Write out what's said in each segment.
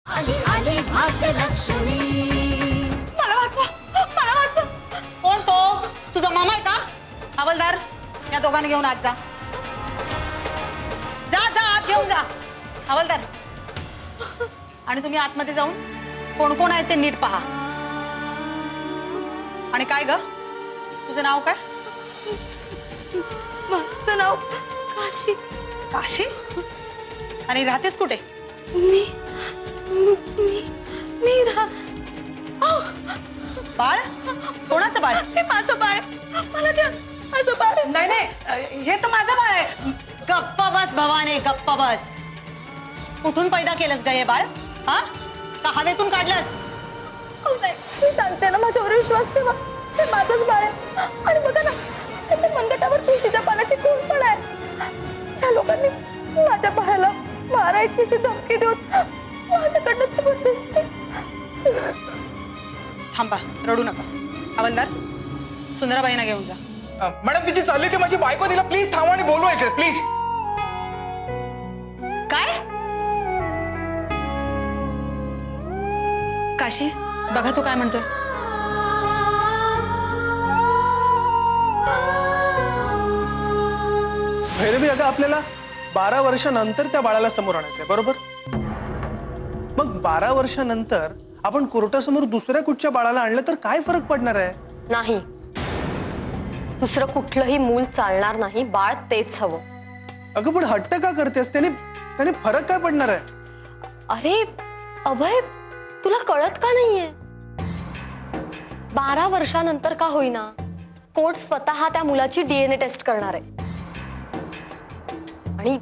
आली आली भाग्यलक्ष्मी. मला वाचवा, मला वाचवा. कोण तो? तुझा मामा आहे का? हवालदार, या दोघांना घेऊन आत जा. जा जा, आत घेऊन जा. हवालदार, आणि तुम्ही आतमध्ये जाऊन कोण कोण आहे ते नीट पहा. आणि काय ग, तुझं नाव काय? माझं नाव काशी. काशी? आणि राहतेस कुठे? मी मी मी बाळ? कोणाचं बाळ? ते माझं बाळ. मला द्या माझं बाळ. नाही नाही, हे तर माझं बाळ आहे. गप्प बस भवाने, गप्प बस. कुठून पैदा केलंस ग हे बाळ? हा, का हवेतून काढलंस? नाही, मी सांगते ना, माझ्यावर विश्वास ठेवा. ते माझंच बाळ आहे. आणि बघा ना, त्याच्या मनगटावर तुळशीच्या पानाची खूण पण आहे. त्या लोकांनी माझ्या बाळाला मारायची धमकी देऊन माझ्याकडनं. थांबा, रडू नका. हवालदार, सुंदराबाईंना घेऊन जा. मॅडम, तिची चालली ती माझी बायको. तिला प्लीज थांबा आणि बोलवा इकडे प्लीज. काय? काशी, बघा तू काय म्हणतोय. भैरवी, अगं आपल्याला 12 वर्षानंतर त्या बाळाला समोर आणायचंय, बरोबर? मग 12 वर्षानंतर आपण कोर्टासमोर दुसऱ्या कुठच्या बाळाला आणलं तर काय फरक पडणार आहे? नाही, दुसरं कुठलंही मूल चालणार नाही. बाळ तेच हवं. अगं पण हट्ट का करतेस? त्याने फरक काय पडणार आहे? अरे अभय, तुला कळत का नाहीये? 12 वर्षानंतर का होईना कोर्ट स्वतः त्या मुलाची डीएनए टेस्ट करणार आहे. आणि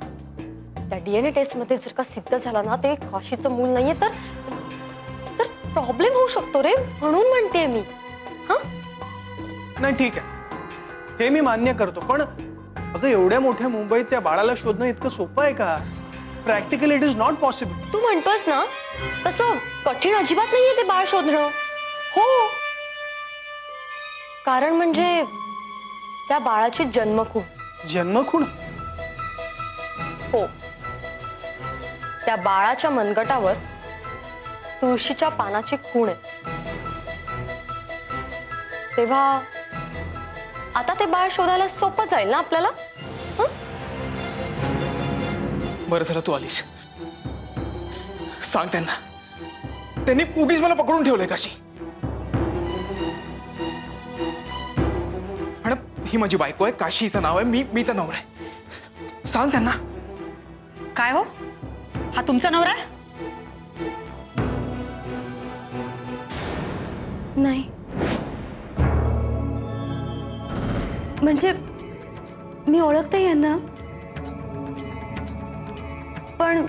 त्या डीएनए टेस्ट मध्ये जर का सिद्ध झाला ना ते काशीचं मूल नाहीये तर प्रॉब्लेम होऊ शकतो रे. म्हणून म्हणते मी. हा, नाही ठीक आहे, हे मी मान्य करतो. पण अगं एवढ्या मोठ्या मुंबईत त्या बाळाला शोधणं इतकं सोपं आहे का? Practically it is not possible. तू म्हणतोस ना तसं कठीण अजिबात नाहीये ते बाळ शोधणं. हो, कारण म्हणजे त्या बाळाची जन्मखूण. जन्मखूण? हो, त्या बाळाच्या मनगटावर तुळशीच्या पानाची खूण आहे. तेव्हा आता ते बाळ शोधायला सोपं जाईल ना आपल्याला. बरं झालं तू आलीस. सांग त्यांना, त्यांनी उगीच मला पकडून ठेवलंय काशी. मॅडम, ही माझी बायको आहे, काशीचं नाव आहे, मी तर नवरा आहे. सांग त्यांना. काय हो, हा तुमचा नवरा आहे? नाही, म्हणजे मी ओळखते यांना, पण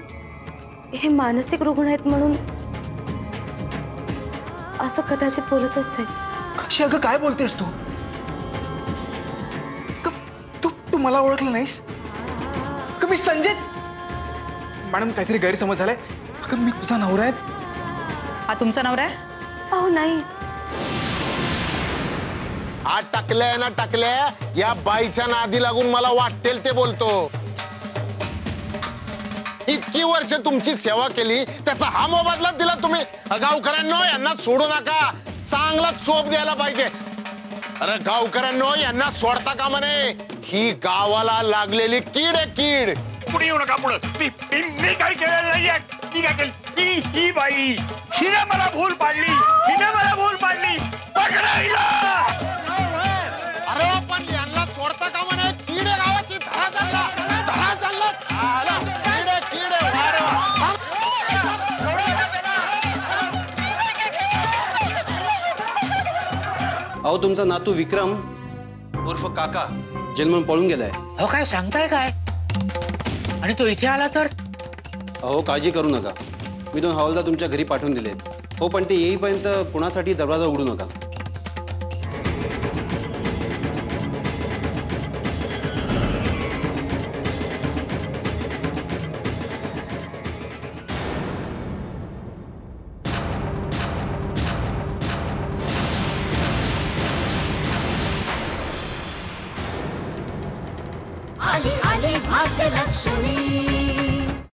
हे मानसिक रुग्ण आहेत म्हणून असं कदाचित बोलत असते. काशी, अगं काय बोलतेस तू? तू मला ओळखलं नाहीस का? मी संजय. मॅडम, काहीतरी गैरसमज झालाय. अगं मी तुझा नवरा आहे. हा तुमचा नवरा आहे? अहो नाही. आज टाकल्या ना टाकल्या, या बाईच्या नादी लागून मला वाटेल ते बोलतो. इतकी वर्ष तुमची सेवा केली, त्याचा हा मोबदला दिला तुम्ही. गावकऱ्यांनो, यांना सोडू नका. चांगला चोप द्यायला पाहिजे. अरे गावकऱ्यांनो, यांना सोडता कामा नये. ही गावाला लागलेली कीड आहे, कीड. पुढे येऊ नका. पुढं मी काय केलं नाहीये. मी काय केलं? ही बाई, हिने मला भूल पाडली. हिने मला भूल पाडली. पकडा हिला. अरे पण यांना सोडता कामा नये. कीड आहे गावाची. धरा चालला, धरा चालला. कीड आहे, कीड आहे. अहो, तुमचा नातू विक्रम उर्फ काका जेलमधून पळून गेलाय. हो, काय सांगताय काय? आणि तो इथे आला तर? अहो, काळजी करू नका. मी 2 हवालदार तुमच्या घरी पाठवून दिलेत. हो, पण ते येईपर्यंत कुणासाठी दरवाजा उघडू नका. आली आली भाग्यलक्ष्मी.